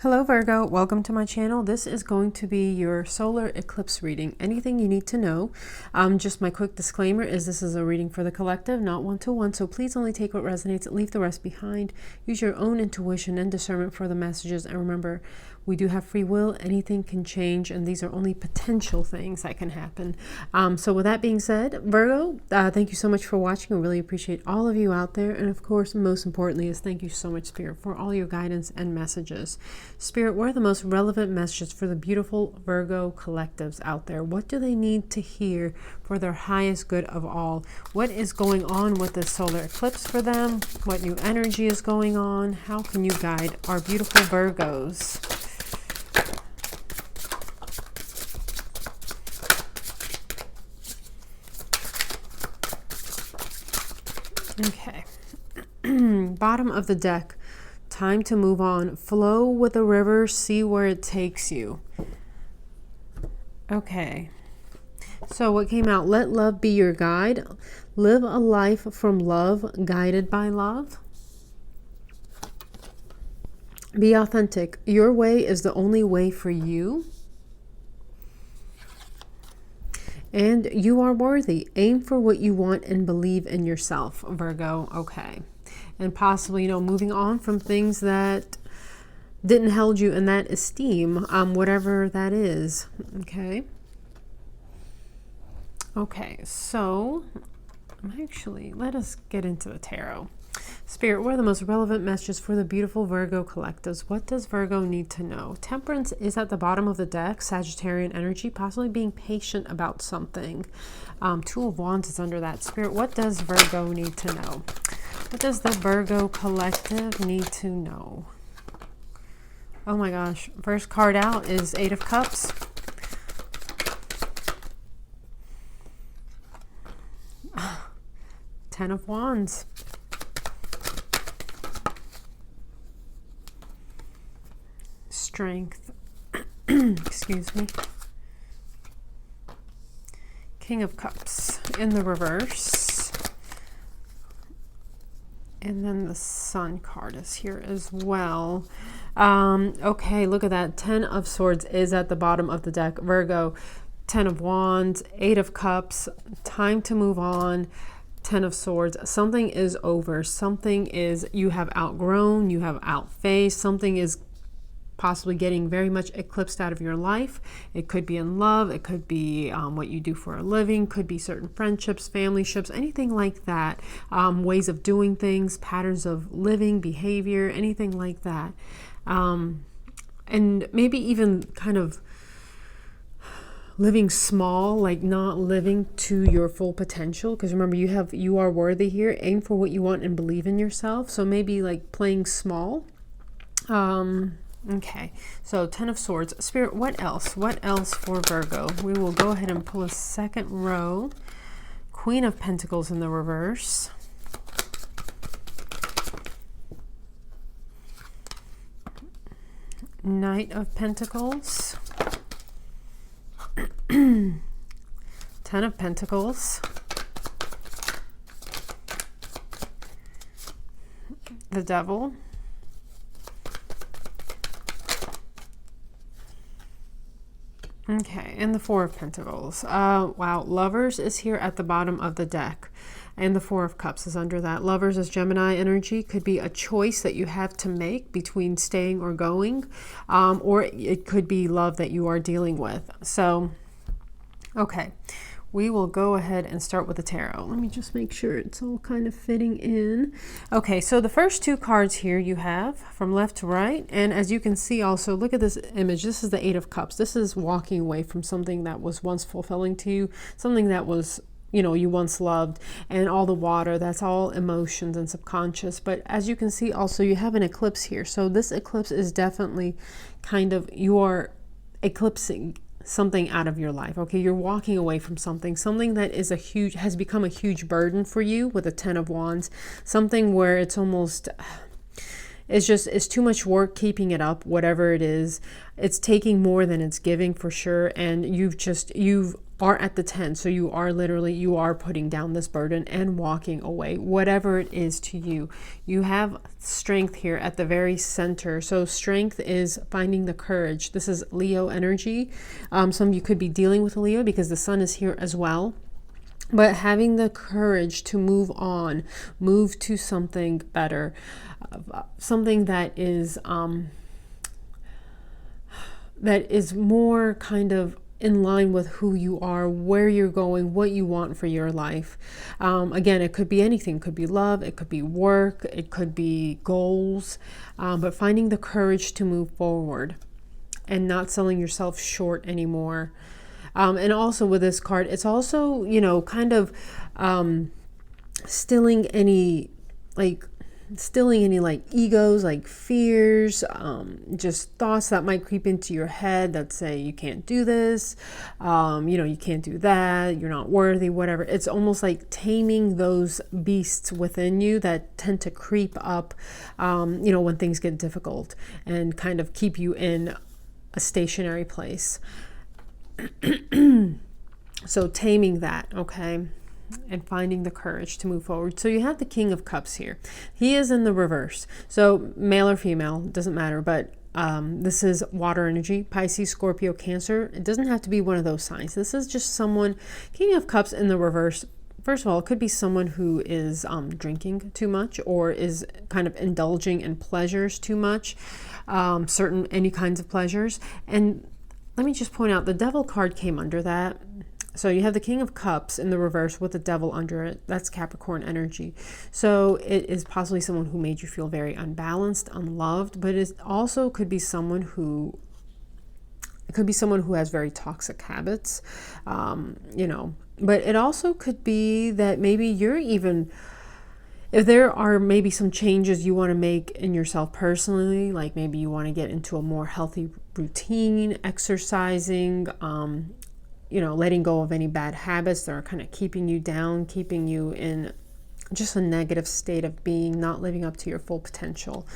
Hello Virgo, welcome to my channel. This is going to be your solar eclipse reading. Anything you need to know. Just my quick disclaimer is this is a reading for the collective, not one-to-one, so please only take what resonates, leave the rest behind. Use your own intuition and discernment for the messages, and remember, we do have free will. Anything can change, and these are only potential things that can happen. So with that being said, Virgo, thank you so much for watching. I really appreciate all of you out there, and of course, most importantly is thank you so much, Spirit, for all your guidance and messages. Spirit, what are the most relevant messages for the beautiful Virgo collectives out there? What do they need to hear for their highest good of all? What is going on with this solar eclipse for them? What new energy is going on? How can you guide our beautiful Virgos? Okay. Bottom of the deck. Time to move on. Flow with the river. See where it takes you. Okay. So what came out? Let love be your guide. Live a life from love, guided by love. Be authentic. Your way is the only way for you. And you are worthy. Aim for what you want and believe in yourself, Virgo. Okay. And possibly, moving on from things that didn't hold you in that esteem, whatever that is. Okay. Okay, so actually, let us get into the tarot. Spirit, what are the most relevant messages for the beautiful Virgo collectives? What does Virgo need to know? Temperance is at the bottom of the deck. Sagittarian energy, possibly being patient about something. Two of Wands is under that. Spirit, what does Virgo need to know? What does the Virgo collective need to know? Oh my gosh. First card out is Eight of Cups. Ten of Wands. Strength. Excuse me. King of Cups in the reverse. And then the Sun card is here as well. Okay, look at that. 10 of Swords is at the bottom of the deck. Virgo, 10 of Wands, 8 of Cups. Time to move on. 10 of Swords. Something is over. Something is, you have outgrown, you have outfaced. Something is possibly getting very much eclipsed out of your life. It could be in love. It could be what you do for a living. Could be certain friendships, family ships, anything like that. Ways of doing things, patterns of living, behavior, anything like that. And maybe even kind of living small, like not living to your full potential. Because remember, you are worthy here. Aim for what you want and believe in yourself. So maybe like playing small. Okay, so 10 of Swords. Spirit, what else? What else for Virgo? We will go ahead and pull a second row. Queen of Pentacles in the reverse. Knight of Pentacles. 10 of Pentacles. The Devil. Okay, and the Four of Pentacles. Wow, Lovers is here at the bottom of the deck. And the Four of Cups is under that. Lovers is Gemini energy. Could be a choice that you have to make between staying or going. Or it could be love that you are dealing with. So, okay. We will go ahead and start with the tarot. Let me just make sure it's all kind of fitting in. Okay, so the first two cards here you have from left to right. And as you can see also, look at this image. This is the Eight of Cups. This is walking away from something that was once fulfilling to you, something that was, you once loved. And all the water, that's all emotions and subconscious. But as you can see also, you have an eclipse here. So this eclipse is definitely kind of, you are eclipsing something out of your life. Okay, you're walking away from something that is has become a huge burden for you with a 10 of Wands, something where it's almost, it's too much work keeping it up, whatever it is. It's taking more than it's giving for sure. And you are at the 10. So you are putting down this burden and walking away, whatever it is to you. You have strength here at the very center. So strength is finding the courage. This is Leo energy. Some of you could be dealing with a Leo because the sun is here as well. But having the courage to move on, move to something better, something that is more kind of in line with who you are, where you're going, what you want for your life. Again, it could be anything. It could be love, it could be work, it could be goals, but finding the courage to move forward and not selling yourself short anymore. And also with this card, it's also, kind of stilling any egos, like fears, just thoughts that might creep into your head that say you can't do this, you can't do that, you're not worthy, whatever. It's almost like taming those beasts within you that tend to creep up, when things get difficult and kind of keep you in a stationary place. So taming that, okay, and finding the courage to move forward. So you have the King of Cups here. He is in the reverse. So male or female, doesn't matter, but this is water energy, Pisces, Scorpio, Cancer. It doesn't have to be one of those signs. This is just someone, King of Cups in the reverse. First of all, it could be someone who is drinking too much or is kind of indulging in pleasures too much, any kinds of pleasures. And let me just point out, the Devil card came under that. So you have the King of Cups in the reverse with the Devil under it. That's Capricorn energy. So it is possibly someone who made you feel very unbalanced, unloved, but it also could be someone who has very toxic habits, but it also could be that maybe if there are maybe some changes you want to make in yourself personally, like maybe you want to get into a more healthy routine, exercising, letting go of any bad habits that are kind of keeping you down, keeping you in just a negative state of being, not living up to your full potential.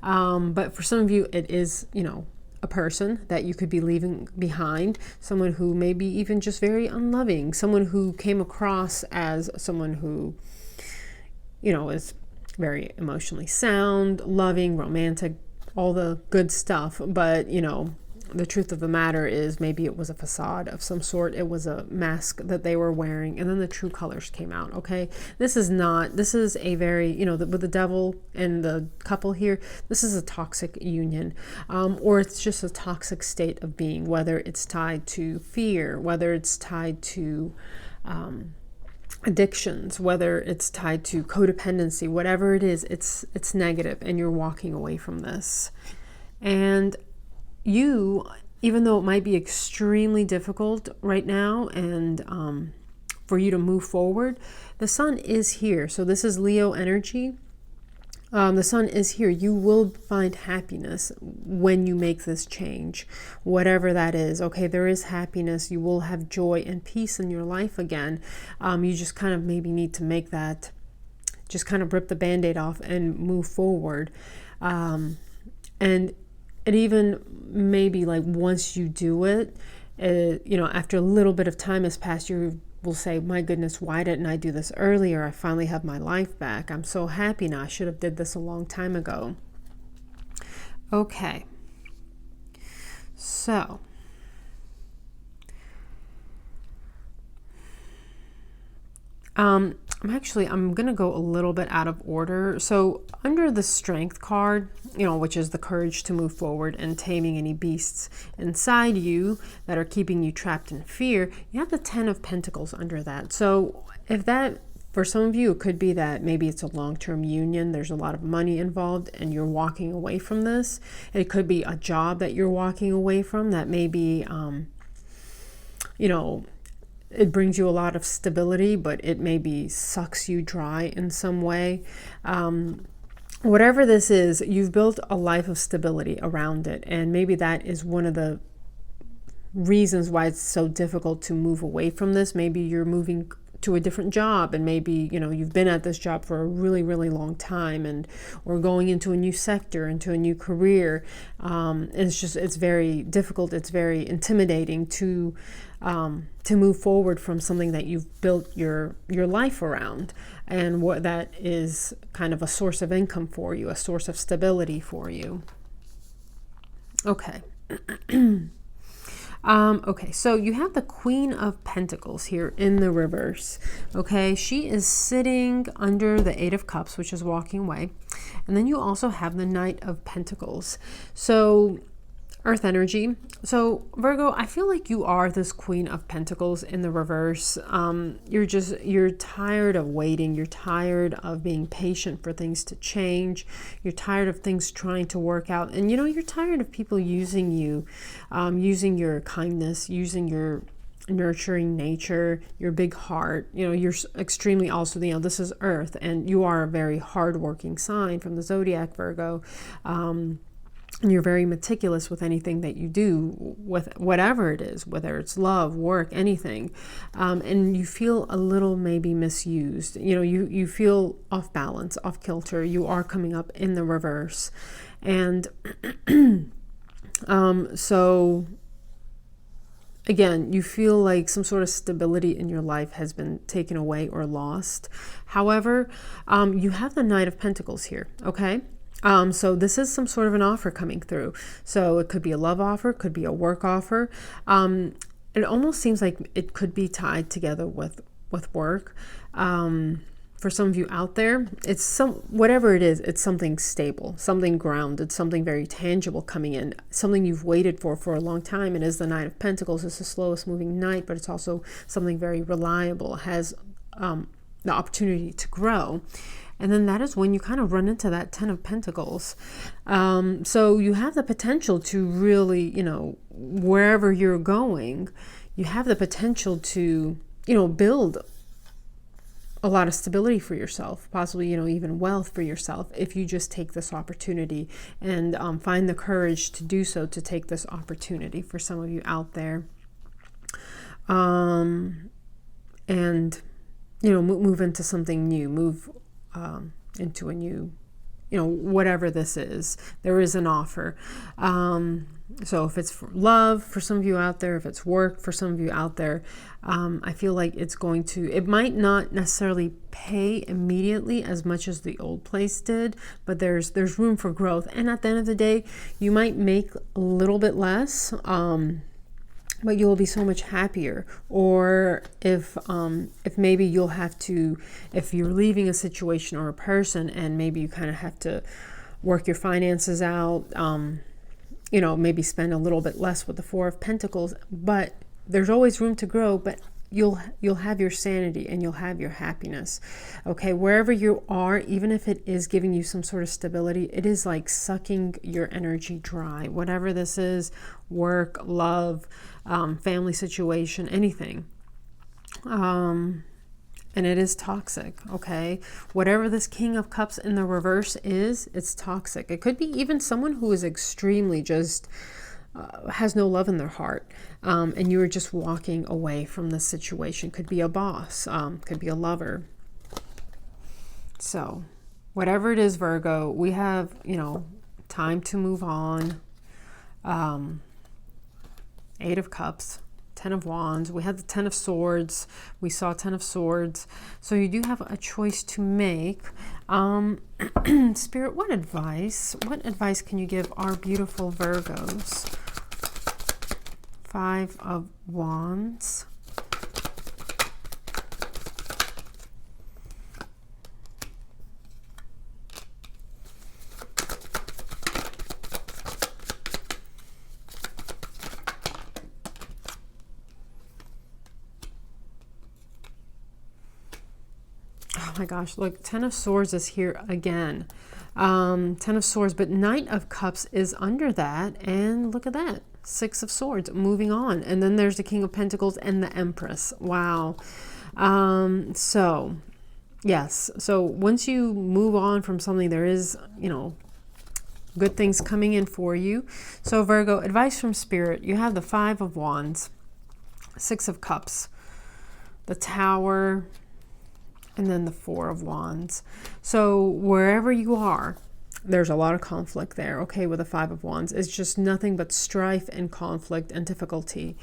But for some of you, it is, a person that you could be leaving behind, someone who may be even just very unloving, someone who came across as someone who is very emotionally sound, loving, romantic, all the good stuff. But, the truth of the matter is maybe it was a facade of some sort. It was a mask that they were wearing, and then the true colors came out, okay? This is a very, with the Devil and the couple here, this is a toxic union, or it's just a toxic state of being, whether it's tied to fear, whether it's tied to addictions, whether it's tied to codependency, whatever it is, it's negative, and you're walking away from this. And you, even though it might be extremely difficult right now and for you to move forward, the sun is here. So this is Leo energy. The sun is here. You will find happiness when you make this change, whatever that is. Okay, there is happiness. You will have joy and peace in your life again. You just kind of maybe need to make that, just kind of rip the Band-Aid off and move forward. And it even maybe like once you do it, after a little bit of time has passed, you will say, my goodness, why didn't I do this earlier? I finally have my life back. I'm so happy now. I should have did this a long time ago. Okay. So I'm going to go a little bit out of order. So under the Strength card, which is the courage to move forward and taming any beasts inside you that are keeping you trapped in fear, you have the 10 of Pentacles under that. So if that, for some of you, it could be that maybe it's a long-term union, there's a lot of money involved and you're walking away from this. It could be a job that you're walking away from that maybe, it brings you a lot of stability, but it maybe sucks you dry in some way. Whatever this is, you've built a life of stability around it. And maybe that is one of the reasons why it's so difficult to move away from this. Maybe you're moving to a different job, and maybe, you know, you've been at this job for a really, really long time, and or going into a new sector, into a new career. And it's very difficult. It's very intimidating to move forward from something that you've built your life around, and what that is kind of a source of income for you, a source of stability for you. Okay. Okay, so you have the Queen of Pentacles here in the reverse. Okay, she is sitting under the Eight of Cups, which is walking away. And then you also have the Knight of Pentacles. So Earth energy. So Virgo, I feel like you are this Queen of Pentacles in the reverse. You're tired of waiting. You're tired of being patient for things to change. You're tired of things trying to work out. And, you know, you're tired of people using you, using your kindness, using your nurturing nature, your big heart. You know, you're extremely also, you know, this is Earth, and you are a very hardworking sign from the zodiac, Virgo. And you're very meticulous with anything that you do, with whatever it is, whether it's love, work, anything. And you feel a little maybe misused. You know, you feel off balance, off kilter. You are coming up in the reverse. And so again, you feel like some sort of stability in your life has been taken away or lost. However, you have the Knight of Pentacles here, okay? So this is some sort of an offer coming through. So it could be a love offer, could be a work offer. It almost seems like it could be tied together with work. For some of you out there, it's whatever it is, it's something stable, something grounded, something very tangible coming in, something you've waited for a long time. It is the Knight of Pentacles. It's the slowest moving knight, but it's also something very reliable, has the opportunity to grow. And then that is when you kind of run into that Ten of Pentacles. So you have the potential to really, you know, wherever you're going, you have the potential to, you know, build a lot of stability for yourself, possibly, you know, even wealth for yourself, if you just take this opportunity and find the courage to do so, to take this opportunity for some of you out there. And, you know, move into something new, move into a new, you know, whatever this is, there is an offer. So if it's for love for some of you out there, if it's work for some of you out there, I feel like it might not necessarily pay immediately as much as the old place did, but there's room for growth. And at the end of the day, you might make a little bit less, but you'll be so much happier. Or if maybe you'll have to, if you're leaving a situation or a person, and maybe you kind of have to work your finances out, you know, maybe spend a little bit less with the Four of Pentacles, but there's always room to grow, but you'll have your sanity and you'll have your happiness. Okay, wherever you are, even if it is giving you some sort of stability, it is like sucking your energy dry. Whatever this is, work, love, family situation, anything. And it is toxic, okay? Whatever this King of Cups in the reverse is, it's toxic. It could be even someone who is extremely just has no love in their heart, and you are just walking away from this situation. Could be a boss, could be a lover. So whatever it is, Virgo, we have, you know, time to move on. Eight of Cups, Ten of Wands. We had the Ten of Swords. We saw Ten of Swords. So you do have a choice to make. Spirit, what advice can you give our beautiful Virgos? Five of Wands. Oh my gosh, look, Ten of Swords is here again. Ten of Swords, but Knight of Cups is under that, and look at that. Six of Swords, moving on. And then there's the King of Pentacles and the Empress. Wow. So, yes. So once you move on from something, there is, you know, good things coming in for you. So Virgo, advice from Spirit. You have the Five of Wands, Six of Cups. the Tower, and then the Four of Wands. So wherever you are, there's a lot of conflict there, okay, with the Five of Wands. It's just nothing but strife and conflict and difficulty.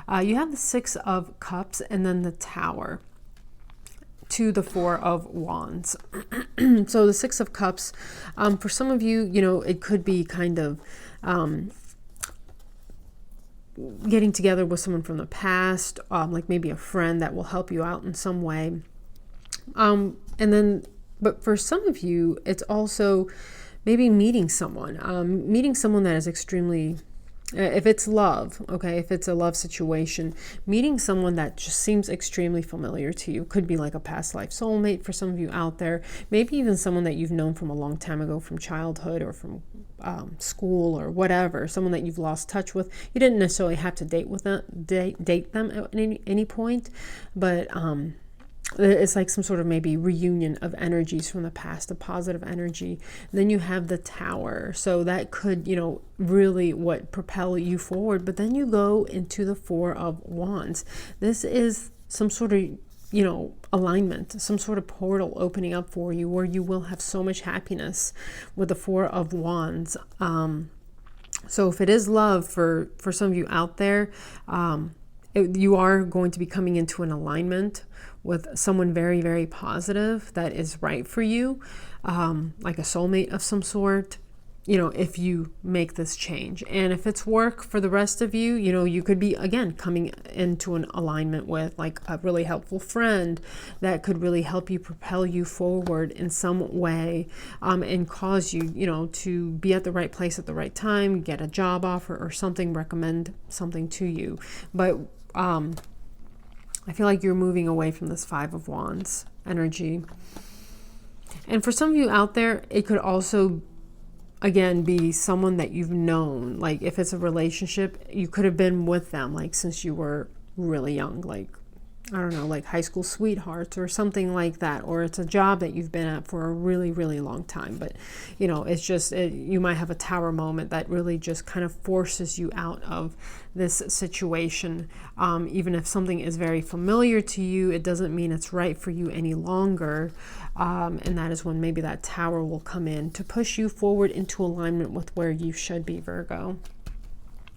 You have the Six of Cups and then the Tower to the Four of Wands. So the Six of Cups, for some of you, you know, it could be kind of getting together with someone from the past, like maybe a friend that will help you out in some way. And then, but for some of you, it's also maybe meeting someone that is extremely, if it's love, okay, if it's a love situation, meeting someone that just seems extremely familiar to you. Could be like a past life soulmate for some of you out there, maybe even someone that you've known from a long time ago, from childhood or from school or whatever, someone that you've lost touch with. You didn't necessarily have to date them at any point, but it's like some sort of maybe reunion of energies from the past, a positive energy. And then you have the Tower. So that could, you know, really what propel you forward. But then you go into the Four of Wands. This is some sort of, you know, alignment, some sort of portal opening up for you where you will have so much happiness with the Four of Wands. So if it is love for some of you out there, you are going to be coming into an alignment with someone very, very positive that is right for you, like a soulmate of some sort, you know, if you make this change. And if it's work for the rest of you, you know, you could be, again, coming into an alignment with like a really helpful friend that could really help you, propel you forward in some way, and cause you, you know, to be at the right place at the right time, get a job offer or something, recommend something to you. But I feel like you're moving away from this Five of Wands energy. And for some of you out there, it could also, again, be someone that you've known. Like if it's a relationship, you could have been with them like since you were really young, like, I don't know, like high school sweethearts or something like that. Or it's a job that you've been at for a really, really long time. But, you know, it's just, you might have a Tower moment that really just kind of forces you out of this situation. Even if something is very familiar to you, it doesn't mean it's right for you any longer. And that is when maybe that Tower will come in to push you forward into alignment with where you should be, Virgo.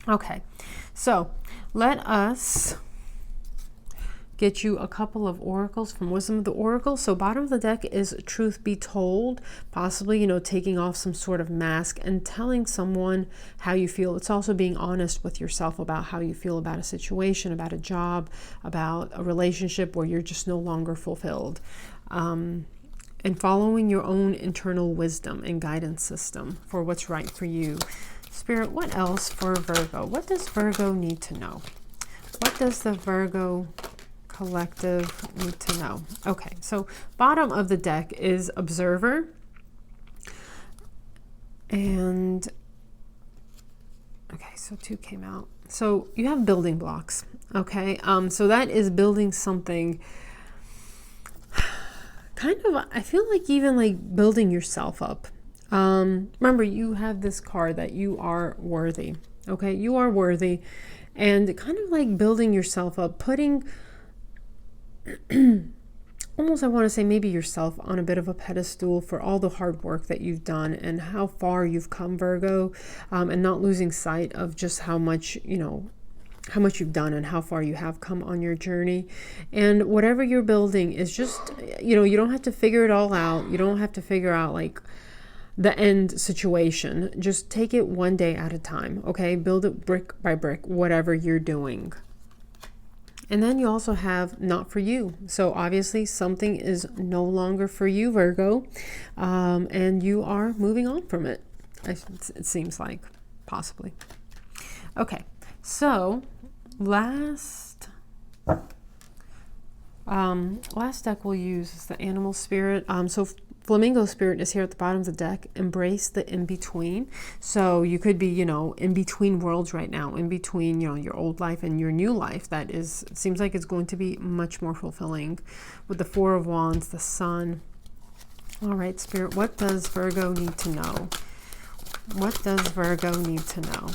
Okay, so let us get you a couple of oracles from Wisdom of the Oracle. So bottom of the deck is Truth Be Told, possibly, you know, taking off some sort of mask and telling someone how you feel. It's also being honest with yourself about how you feel about a situation, about a job, about a relationship where you're just no longer fulfilled. And following your own internal wisdom and guidance system for what's right for you. Spirit, what else for Virgo? What does Virgo need to know? What does the Virgo collective need to know? Okay, so bottom of the deck is Observer. And, okay, so 2 came out. So you have building blocks, okay? So that is building something kind of, I feel like even like building yourself up. Remember, you have this card that you are worthy, okay? You are worthy, and kind of like building yourself up, putting almost, I want to say maybe yourself on a bit of a pedestal for all the hard work that you've done and how far you've come, Virgo, and not losing sight of just how much, you know, how much you've done and how far you have come on your journey. And whatever you're building is just, you know, you don't have to figure it all out. You don't have to figure out like the end situation. Just take it one day at a time, okay? Build it brick by brick, whatever you're doing. And then you also have not for you. So obviously something is no longer for you, Virgo, and you are moving on from it. It seems like, possibly. Okay, so last deck we'll use is the Animal Spirit. So Flamingo Spirit is here at the bottom of the deck. Embrace the in-between. So you could be, you know, in between worlds right now, in between, you know, your old life and your new life. That is, it seems like it's going to be much more fulfilling with the Four of Wands, the Sun. All right, Spirit, what does Virgo need to know? What does Virgo need to know?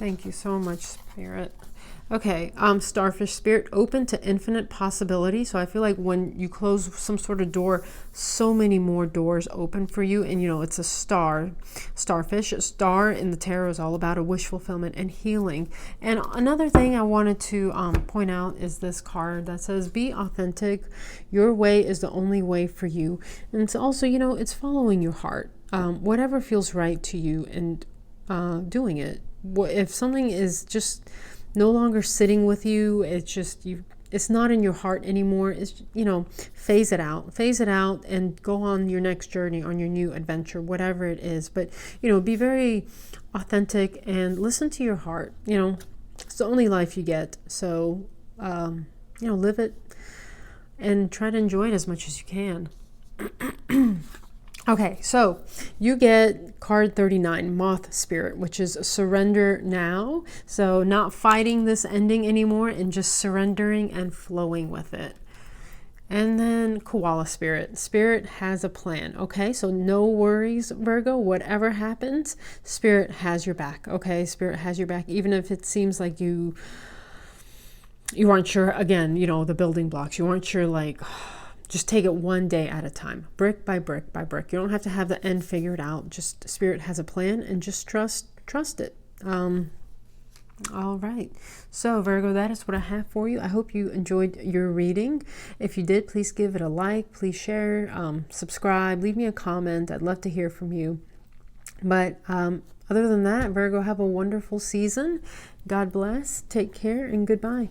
Thank you so much, Spirit. Okay, Starfish Spirit, open to infinite possibility. So I feel like when you close some sort of door, so many more doors open for you. And you know, it's a star, starfish. A star in the tarot is all about a wish fulfillment and healing. And another thing I wanted to point out is this card that says, be authentic. Your way is the only way for you. And it's also, you know, it's following your heart. Whatever feels right to you and doing it. If something is just no longer sitting with you, it's just it's not in your heart anymore, it's, you know, phase it out and go on your next journey, on your new adventure, whatever it is. But you know, be very authentic and listen to your heart. You know, it's the only life you get, so you know, live it and try to enjoy it as much as you can. Okay, so you get card 39, Moth Spirit, which is surrender now. So not fighting this ending anymore and just surrendering and flowing with it. And then Koala Spirit. Spirit has a plan, okay? So no worries, Virgo. Whatever happens, Spirit has your back, okay? Spirit has your back, even if it seems like you aren't sure. Again, you know, the building blocks. You aren't sure, like... Just take it one day at a time, brick by brick by brick. You don't have to have the end figured out. Just Spirit has a plan and just trust it. All right. So Virgo, that is what I have for you. I hope you enjoyed your reading. If you did, please give it a like. Please share, subscribe, leave me a comment. I'd love to hear from you. But other than that, Virgo, have a wonderful season. God bless. Take care and goodbye.